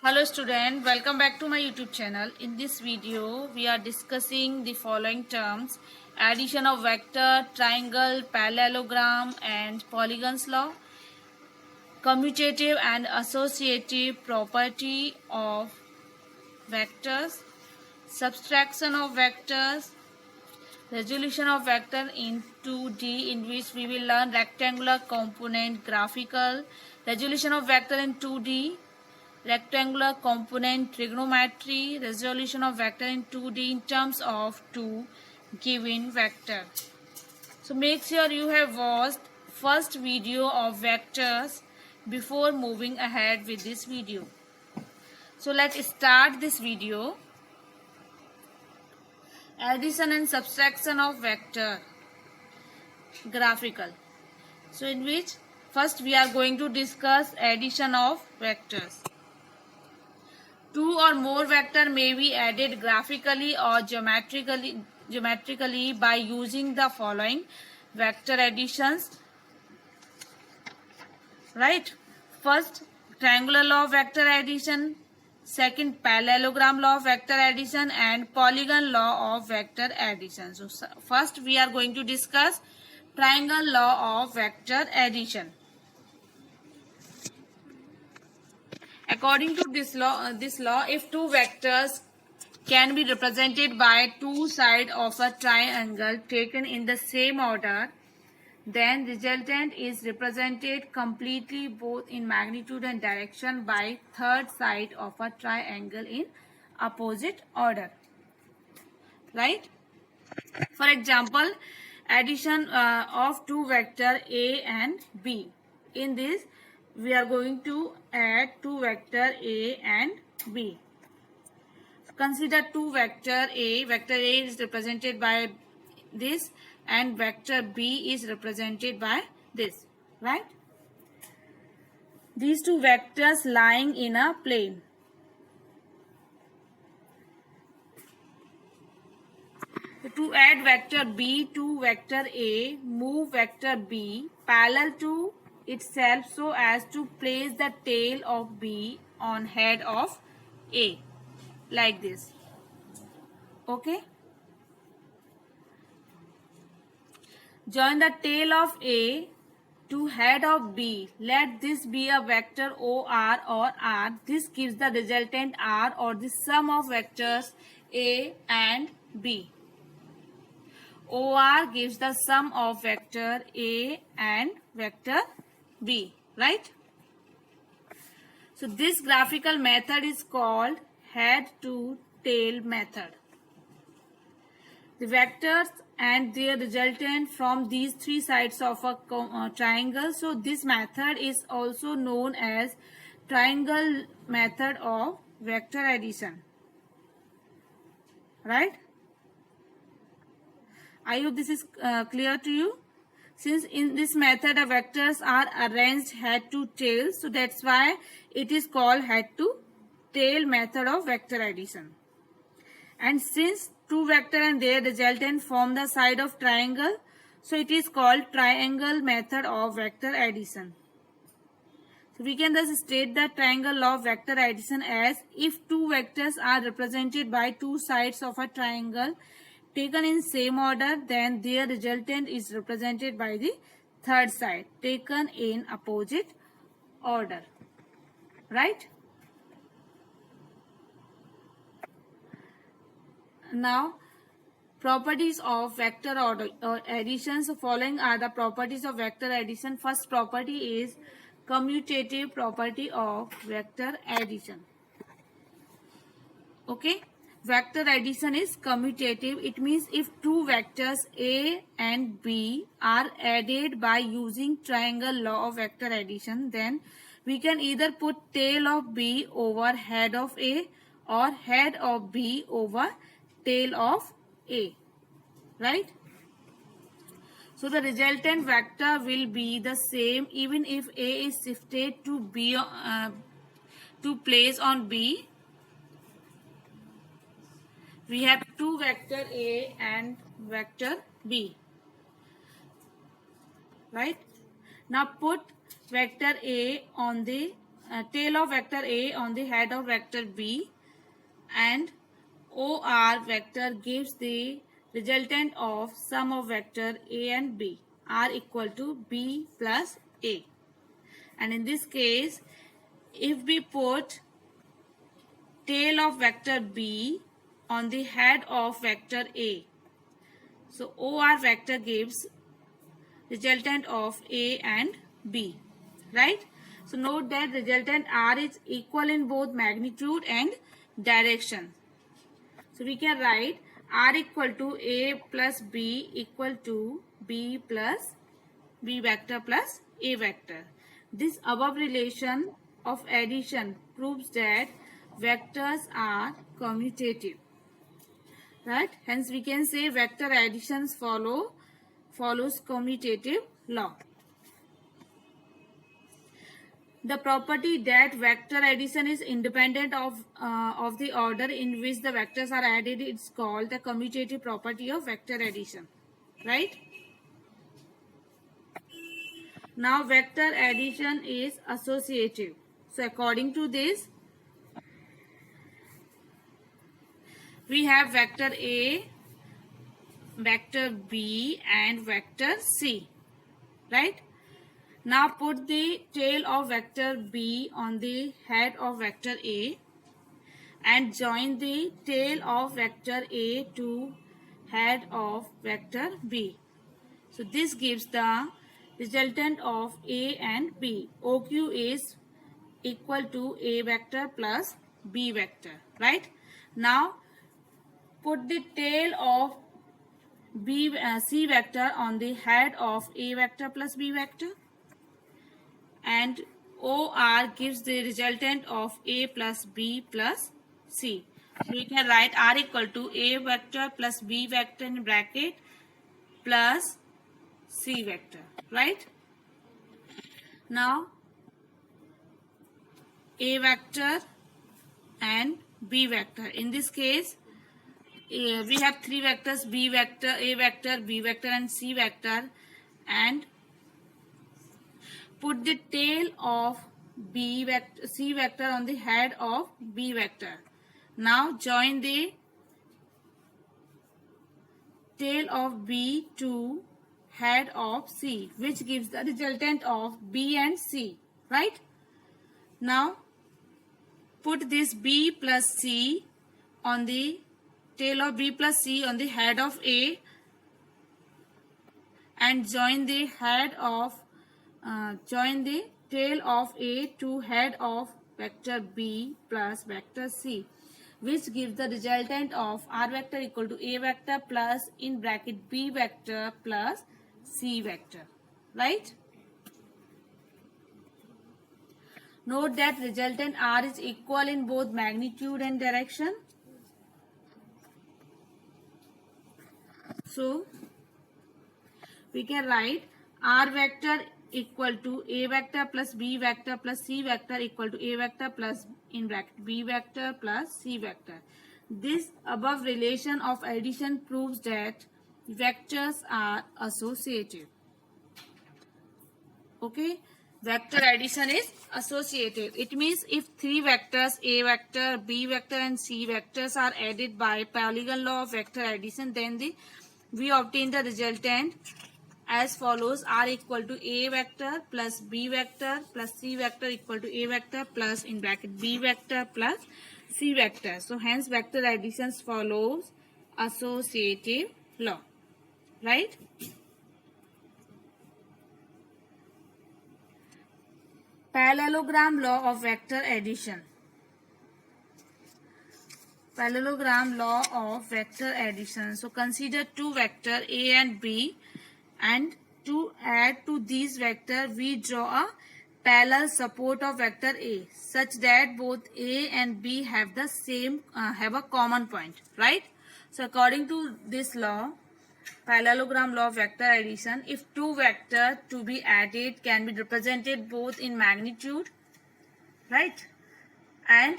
Hello student, welcome back to my YouTube channel. In this video, we are discussing the following terms: addition of vector, triangle, parallelogram and polygons law, commutative and associative property of vectors, subtraction of vectors, resolution of vector in 2D, in which we will learn rectangular component, graphical, resolution of vector in 2D, rectangular component, trigonometry, resolution of vector in 2D in terms of two given vector. So make sure you have watched first video of vectors before moving ahead with this video. So let's start this video. Addition and subtraction of vector, graphical. So in which first we are going to discuss addition of vectors. Two or more vectors may be added graphically or geometrically by using the following vector additions. Right? First, triangular law of vector addition. Second, parallelogram law of vector addition, and polygon law of vector addition. So first we are going to discuss triangle law of vector addition. According to this law, if two vectors can be represented by two sides of a triangle taken in the same order, then resultant is represented completely both in magnitude and direction by third side of a triangle in opposite order. Right? For example, addition of two vectors A and B. In this, we are going to add two vector A and B. Consider two vector A. Vector A is represented by this and vector B is represented by this. Right? These two vectors lying in a plane. To add vector B to vector A, move vector B parallel to itself so as to place the tail of B on head of A, like this. Okay? Join the tail of A to head of B. Let this be a vector OR or R. This gives the resultant R, or the sum of vectors A and B. OR gives the sum of vector A and vector B, right? So this graphical method is called head to tail method. The vectors and their resultant from these three sides of a triangle. So this method is also known as triangle method of vector addition. Right? I hope this is clear to you. Since in this method the vectors are arranged head to tail, so that's why it is called head to tail method of vector addition. And since two vectors and their resultant form the side of triangle, so it is called triangle method of vector addition. So we can thus state the triangle law of vector addition as: if two vectors are represented by two sides of a triangle taken in same order, then their resultant is represented by the third side taken in opposite order. Right? Now, properties of vector order or addition. So following are the properties of vector addition. First property is commutative property of vector addition. Okay? Vector addition is commutative. It means if two vectors A and B are added by using triangle law of vector addition, then we can either put tail of B over head of A or head of B over tail of A. Right? So the resultant vector will be the same even if A is shifted to B to place on B. We have two vector A and vector B. Right? Now put vector A on the tail of vector A on the head of vector B, and OR vector gives the resultant of sum of vector A and B are equal to B plus A. And in this case, if we put tail of vector B on the head of vector A, so OR vector gives resultant of A and B, right? So note that resultant R is equal in both magnitude and direction. So we can write R equal to A plus B equal to B plus B vector plus A vector. This above relation of addition proves that vectors are commutative, right? Hence we can say vector additions follows commutative law. The property that vector addition is independent of the order in which the vectors are added is called the commutative property of vector addition, right? Now vector addition is associative. So according to this, we have vector A, vector B and vector C, right? Now put the tail of vector B on the head of vector A and join the tail of vector A to head of vector B. So this gives the resultant of A and B. OQ is equal to A vector plus B vector, right? Now put the tail of C vector on the head of A vector plus B vector, and OR gives the resultant of A plus B plus C. So we can write R equal to A vector plus B vector in bracket plus C vector, right? Now A vector and B vector. In this case, we have three vectors: B vector, A vector, B vector and C vector, and put the tail of B vector, C vector on the head of B vector. Now join the tail of B to head of C, which gives the resultant of B and C, right? Now put this B plus C on the tail of B plus C on the head of A and join the tail of A to head of vector B plus vector C, which gives the resultant of R vector equal to A vector plus in bracket B vector plus C vector, right? Note that resultant R is equal in both magnitude and direction. So we can write R vector equal to A vector plus B vector plus C vector equal to A vector plus in bracket B vector plus C vector. This above relation of addition proves that vectors are associative. Okay, vector addition is associative. It means if three vectors A vector, B vector and C vectors are added by Polygon law of vector addition, then we obtain the resultant as follows: R equal to A vector plus B vector plus C vector equal to A vector plus in bracket B vector plus C vector. So hence vector additions follows associative law, right? Parallelogram law of vector addition. Parallelogram law of vector addition. So consider two vectors A and B, and to add to these vectors we draw a parallel support of vector A such that both A and B have the same have a common point, right? So according to this law, parallelogram law of vector addition, if two vectors to be added can be represented both in magnitude, right, and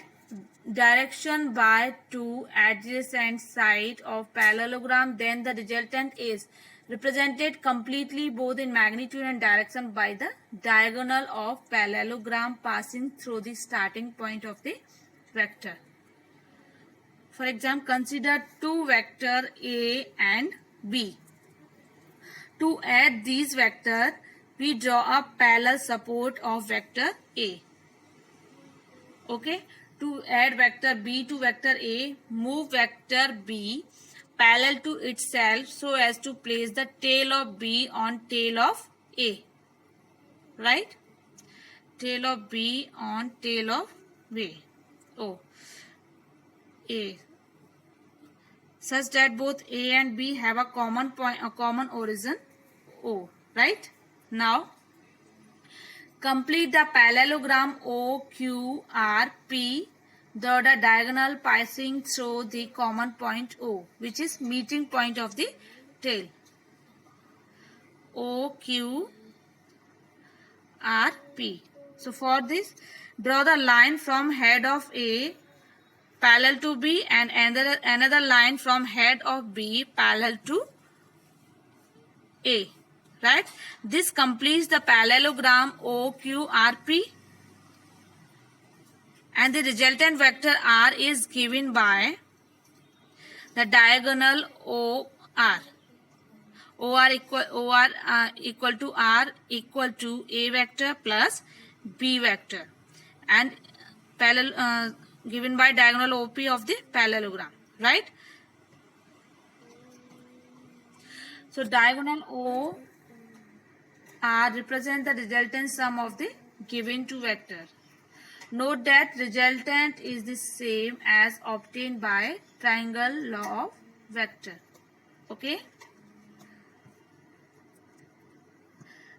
direction by two adjacent sides of parallelogram, then the resultant is represented completely both in magnitude and direction by the diagonal of parallelogram passing through the starting point of the vector. For example, consider two vectors A and B. To add these vectors, we draw a parallel support of vector A. Okay, to add vector B to vector A, move vector B parallel to itself so as to place the tail of B on tail of A. Right? Tail of B on tail of A. Such that both A and B have a common point, a common origin O. Right? Now, complete the parallelogram OQRP, the diagonal passing through the common point O, which is meeting point of the tail. OQRP. So for this, draw the line from head of A parallel to B and another line from head of B parallel to A. Right? This completes the parallelogram OQRP, and the resultant vector R is given by the diagonal OR. OR equal to R equal to A vector plus B vector, and parallel given by diagonal OP of the parallelogram. Right? So diagonal O R represent the resultant sum of the given two vectors. Note that resultant is the same as obtained by triangle law of vector. Okay.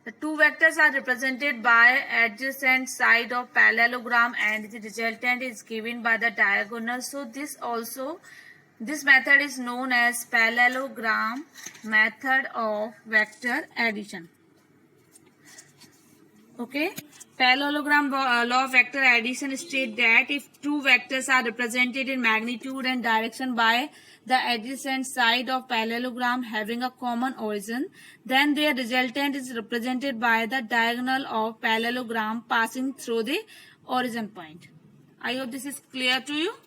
The two vectors are represented by adjacent side of parallelogram and the resultant is given by the diagonal. So this method is known as parallelogram method of vector addition. Okay. Parallelogram law of vector addition states that if two vectors are represented in magnitude and direction by the adjacent side of parallelogram having a common origin, then their resultant is represented by the diagonal of parallelogram passing through the origin point. I hope this is clear to you.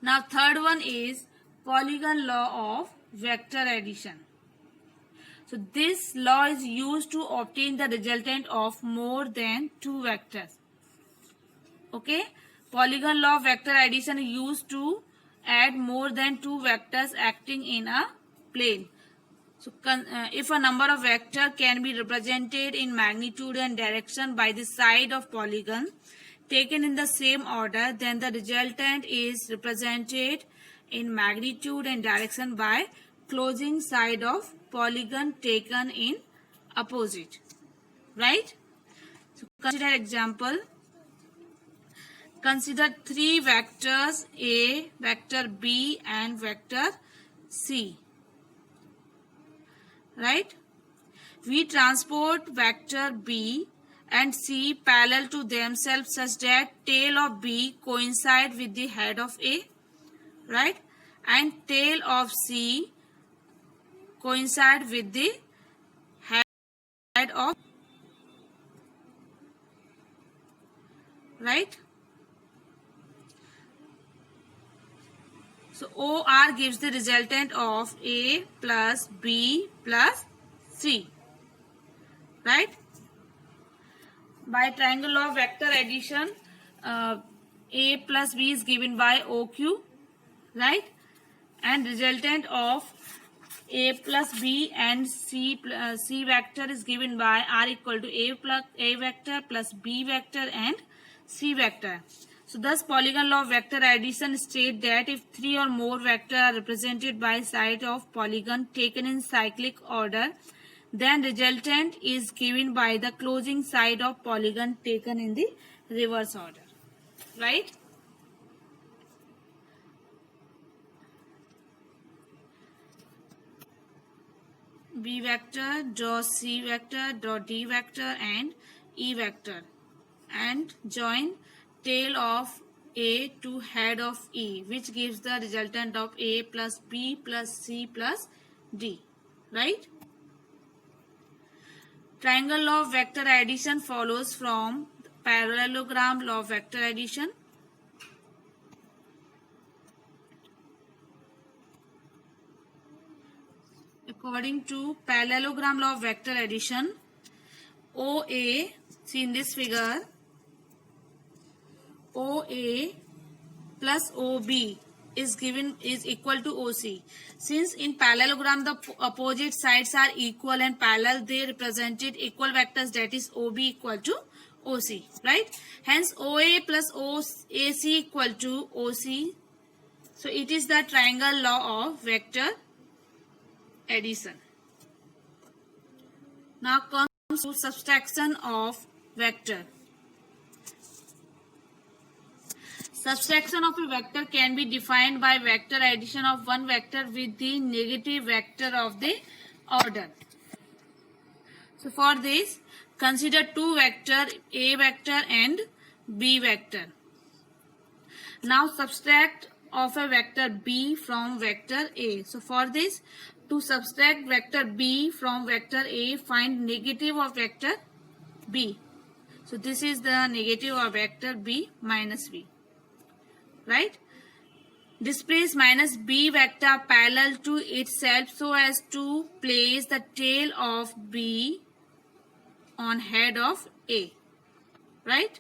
Now third one is polygon law of vector addition. So this law is used to obtain the resultant of more than two vectors. Okay. Polygon law of vector addition is used to add more than two vectors acting in a plane. So if a number of vectors can be represented in magnitude and direction by the side of polygon taken in the same order, then the resultant is represented in magnitude and direction by closing side of polygon taken in opposite. Right? So consider example. Consider three vectors A, vector B and vector C. Right? We transport vector B and C parallel to themselves such that tail of B coincide with the head of A. Right? And tail of C coincide with the head of, right? So OR gives the resultant of A plus B plus C. Right? By triangle law of vector addition, A plus B is given by OQ. Right? And resultant of A plus B and C vector is given by R equal to A vector plus B vector and C vector. So thus polygon law of vector addition states that if three or more vectors are represented by side of polygon taken in cyclic order, then resultant is given by the closing side of polygon taken in the reverse order. Right? B vector, draw C vector, draw D vector and E vector and join tail of A to head of E, which gives the resultant of A plus B plus C plus D. Right? Triangle law of vector addition follows from parallelogram law of vector addition. According to parallelogram law of vector addition, OA, see in this figure, OA plus OB is equal to OC. Since in parallelogram the opposite sides are equal and parallel, they represented equal vectors, that is OB equal to OC, right? Hence OA plus AC equal to OC. So it is the triangle law of vector addition. Now comes to subtraction of vector. Subtraction of a vector can be defined by vector addition of one vector with the negative vector of the order. So for this, consider two vectors, A vector and B vector. Now subtract of a vector B from vector A. So for this, to subtract vector B from vector A, find negative of vector B. So this is the negative of vector B minus B. Right? Displace minus B vector parallel to itself so as to place the tail of B on head of A. Right?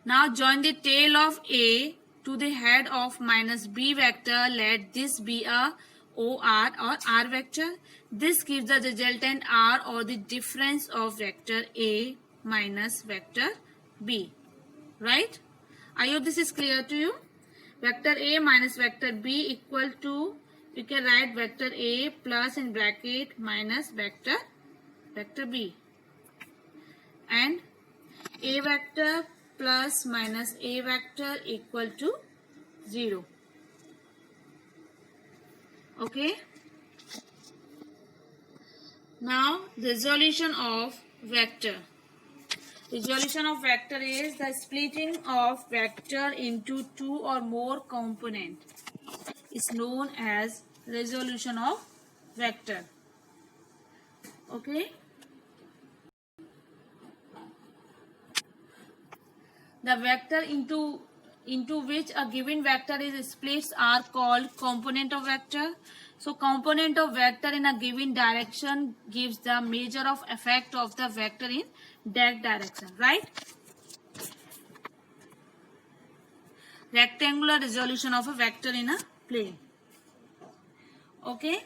Now join the tail of A to the head of minus B vector. Let this be a OR or R vector. This gives the resultant R, or the difference of vector A minus vector B. Right? I hope this is clear to you. Vector A minus vector B equal to, you can write vector A plus in bracket minus vector B. And A vector plus minus A vector equal to 0. Okay. Now resolution of vector. Resolution of vector is the splitting of vector into two or more components. Is known as resolution of vector. Okay. The vector into which a given vector is split are called component of vector. So component of vector in a given direction gives the measure of effect of the vector in that direction, right? Rectangular resolution of a vector in a plane. Okay.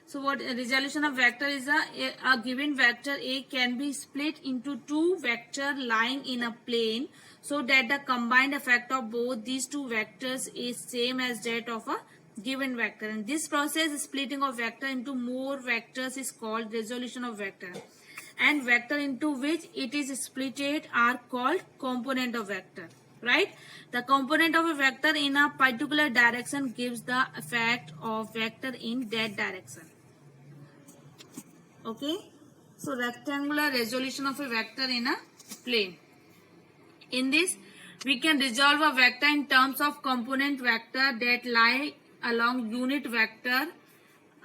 So what resolution of vector is, a given vector A can be split into two vectors lying in a plane so that the combined effect of both these two vectors is same as that of a given vector. And this process, splitting of vector into more vectors, is called resolution of vector. And vector into which it is splitted are called component of vector. Right? The component of a vector in a particular direction gives the effect of vector in that direction. Okay. So rectangular resolution of a vector in a plane. In this, we can resolve a vector in terms of component vector that lie along unit vector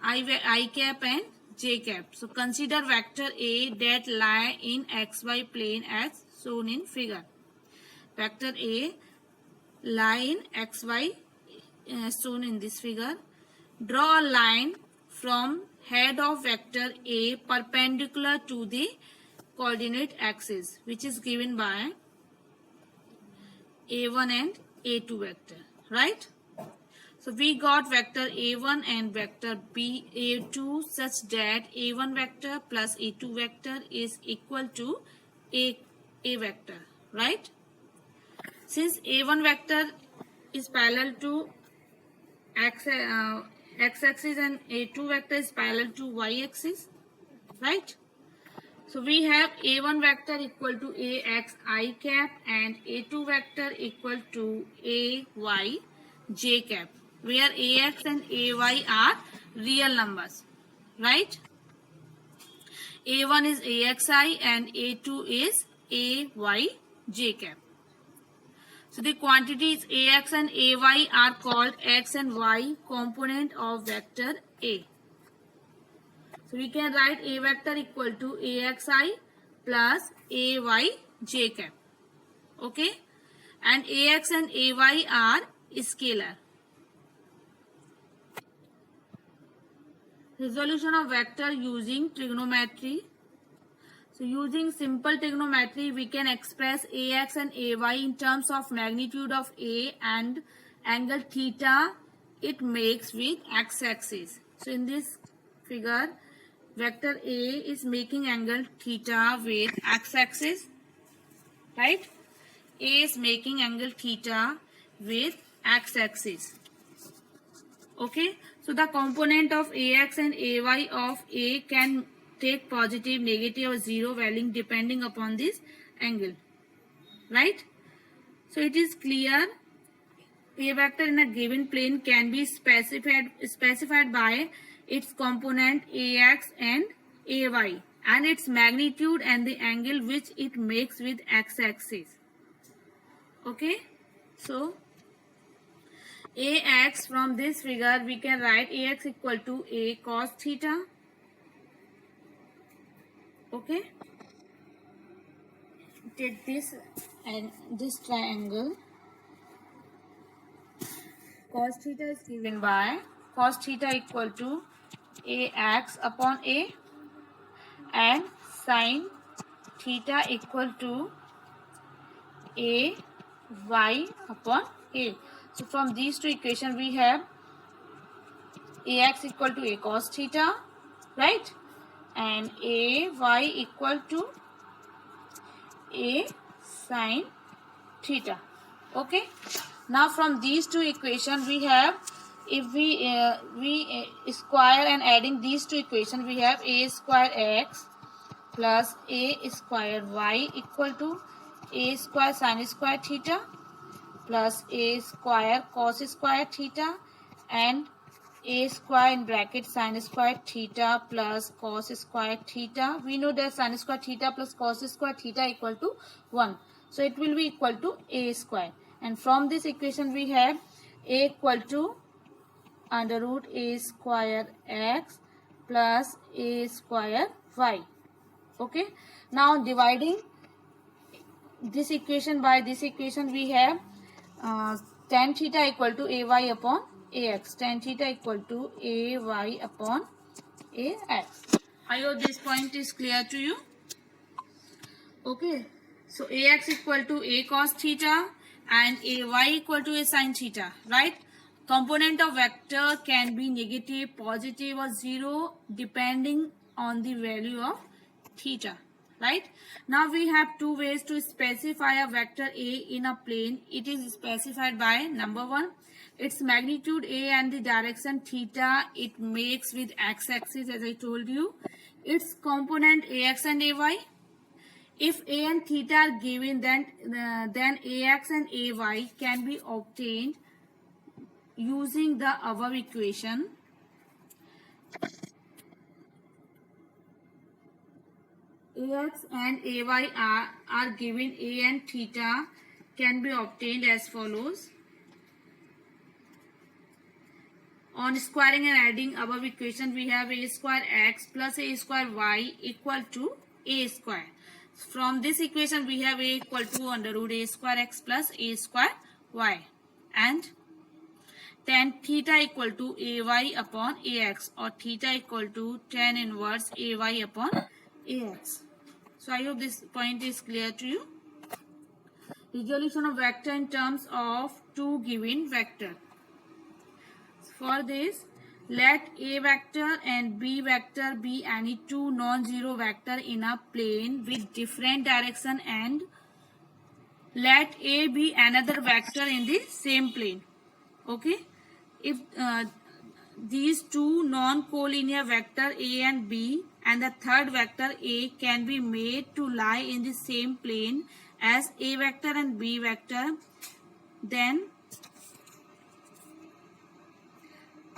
I cap and j cap. So consider vector A that lie in xy plane as shown in figure. Vector A lie in xy as shown in this figure. Draw a line from head of vector A perpendicular to the coordinate axis, which is given by A1 and A2 vector, right? So we got vector A1 and vector A2 such that A1 vector plus A2 vector is equal to A vector, right? Since A1 vector is parallel to x-axis and A2 vector is parallel to y-axis, right? So we have A1 vector equal to AX I cap and A2 vector equal to AY j cap, where AX and AY are real numbers, right? A1 is AXI and A2 is AY j cap. So the quantities AX and AY are called X and Y component of vector A. So we can write A vector equal to AXI plus AYJ cap. Okay, and AX and AY are scalar. Resolution of vector using trigonometry. So using simple trigonometry, we can express AX and AY in terms of magnitude of A and angle theta it makes with x-axis. So in this figure, vector A is making angle theta with x-axis, right? A is making angle theta with x-axis. Okay, so the component of AX and AY of A can take positive, negative or zero value depending upon this angle, right? So it is clear A vector in a given plane can be specified by its component AX and AY and its magnitude and the angle which it makes with x-axis. Okay, so AX, from this figure we can write AX equal to A cos theta. Okay, take this and this triangle. Cos theta is given by cos theta equal to AX upon A and sin theta equal to AY upon A. So from these two equations we have AX equal to A cos theta, right? And AY equal to A sin theta. Okay. Now from these two equations we have, if we square and adding these two equations, we have A square x plus A square y equal to A square sin square theta plus A square cos square theta and A square in bracket sin square theta plus cos square theta. We know that sin square theta plus cos square theta equal to 1. So it will be equal to A square. And from this equation we have A equal to under root A square x plus A square y. Okay. Now dividing this equation by this equation, we have tan theta equal to AY upon AX. Tan theta equal to AY upon AX. I hope this point is clear to you. Okay. So AX equal to A cos theta and AY equal to A sin theta, right? Component of vector can be negative, positive or zero depending on the value of theta, right? Now we have two ways to specify a vector A in a plane. It is specified by number one, its magnitude A and the direction theta it makes with x-axis, as I told you. Its component AX and AY. If A and theta are given, then AX and AY can be obtained using the above equation. AX and AY are given, A and theta can be obtained as follows. On squaring and adding above equation, we have A square x plus A square y equal to A square. From this equation, we have A equal to under root A square x plus A square y. And tan theta equal to AY upon AX, or theta equal to tan inverse AY upon AX. So I hope this point is clear to you. Resolution of vector in terms of two given vector. For this, let A vector and B vector be any two non-zero vector in a plane with different direction, and let A be another vector in the same plane. Okay. If these two non-collinear vector A and B and the third vector A can be made to lie in the same plane as A vector and B vector, then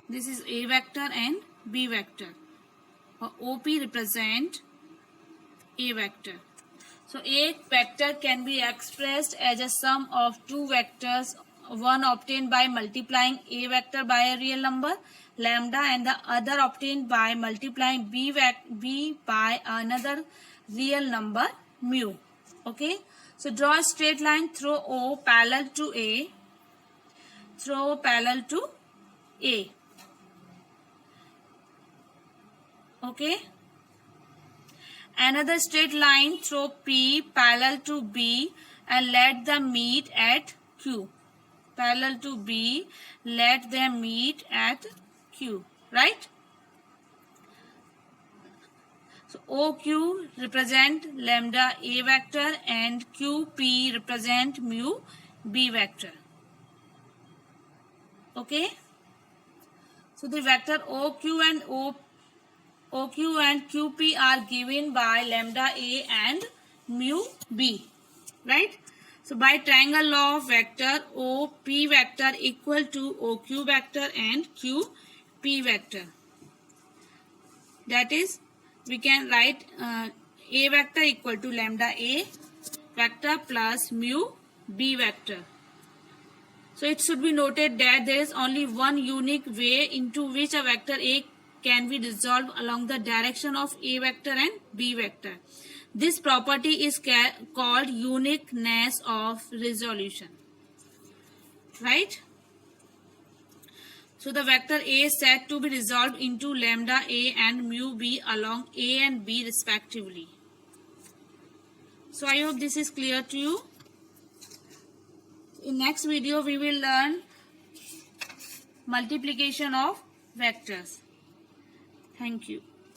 this is A vector and B vector. OP represent A vector. So A vector can be expressed as a sum of two vectors one obtained by multiplying a vector by a real number lambda and the other obtained by multiplying b by another real number mu. Okay, so draw a straight line through O parallel to A. Throw parallel to A. Okay. Another straight line through P parallel to B and let them meet at Q. Parallel to B, let them meet at Q. Right? So OQ represent lambda A vector and QP represent mu B vector. Okay. So the vector OQ and QP are given by lambda A and mu B, right? So by triangle law of vector, OP vector equal to OQ vector and QP vector. That is, we can write A vector equal to lambda A vector plus mu B vector. So it should be noted that there is only one unique way into which a vector A can be resolved along the direction of A vector and B vector. This property is called uniqueness of resolution. Right? So the vector A is said to be resolved into lambda A and mu B along A and B respectively. So I hope this is clear to you. In next video we will learn multiplication of vectors. Thank you.